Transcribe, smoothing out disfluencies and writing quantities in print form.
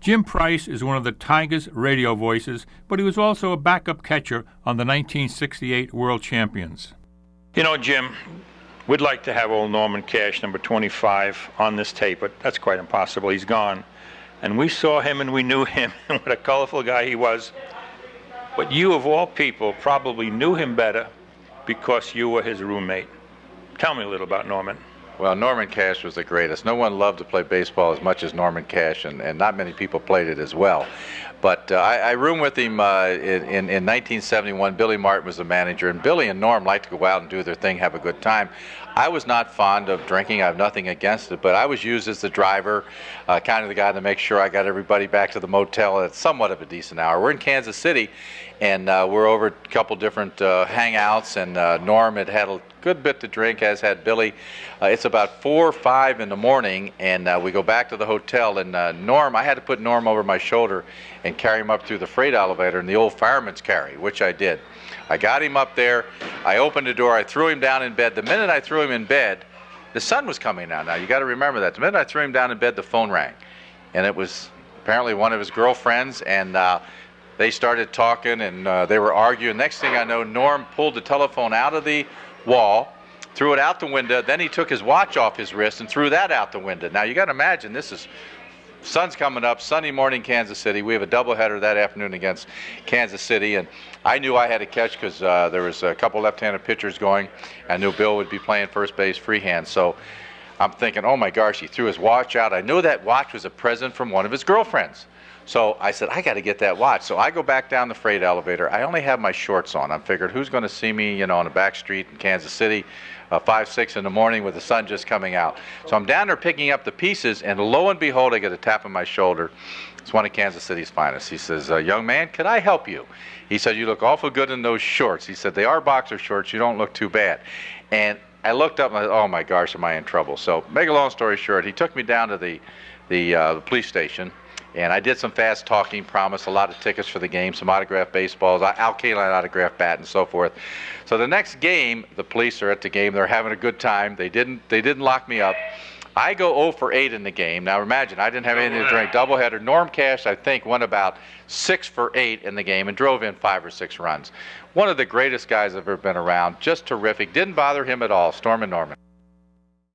Jim Price is one of the Tigers' radio voices, but he was also a backup catcher on the 1968 World Champions. You know, Jim, we'd like to have old Norman Cash, number 25, on this tape, but that's quite impossible. He's gone. And we saw him and we knew him, and what a colorful guy he was. But you, of all people, probably knew him better because you were his roommate. Tell me a little about Norman. Well, Norman Cash was the greatest. No one loved to play baseball as much as Norman Cash, and not many people played it as well. But I roomed with him in 1971. Billy Martin was the manager, and Billy and Norm liked to go out and do their thing, have a good time. I was not fond of drinking. I have nothing against it, but I was used as the driver, kind of the guy to make sure I got everybody back to the motel at somewhat of a decent hour. We're in Kansas City, and we're over a couple different hangouts, and Norm had had a good bit to drink, as had Billy. It's about 4 or 5 in the morning, and we go back to the hotel, and Norm, I had to put Norm over my shoulder and carry him up through the freight elevator in the old fireman's carry, which I did. I got him up there, I opened the door, I threw him down in bed. The minute I threw him in bed, the sun was coming out. Now, you got to remember that. The minute I threw him down in bed, the phone rang. And it was apparently one of his girlfriends, and they started talking, and they were arguing. Next thing I know, Norm pulled the telephone out of the wall, threw it out the window, then he took his watch off his wrist and threw that out the window. Now, you got to imagine, this is sun's coming up, Sunday morning, Kansas City. We have a doubleheader that afternoon against Kansas City, and I knew I had to catch because there was a couple left-handed pitchers going. I knew Bill would be playing first base freehand, so I'm thinking, oh my gosh, he threw his watch out. I knew that watch was a present from one of his girlfriends. So I said, I got to get that watch. So I go back down the freight elevator. I only have my shorts on. I figured, who's going to see me, you know, on a back street in Kansas City, 5, 6 in the morning with the sun just coming out. So I'm down there picking up the pieces, and lo and behold, I get a tap on my shoulder. It's one of Kansas City's finest. He says, young man, could I help you? He said, you look awful good in those shorts. He said, they are boxer shorts. You don't look too bad. And I looked up and I said, oh my gosh, am I in trouble? So make a long story short, he took me down to the police station. And I did some fast talking, promised a lot of tickets for the game, some autographed baseballs, Al Kaline autographed bat, and so forth. So the next game, the police are at the game. They're having a good time. They didn't lock me up. I go 0 for 8 in the game. Now imagine, I didn't have anything to drink. Doubleheader. Norm Cash, I think, went about 6 for 8 in the game and drove in 5 or 6 runs. One of the greatest guys I've ever been around. Just terrific. Didn't bother him at all. Stormin' Norman.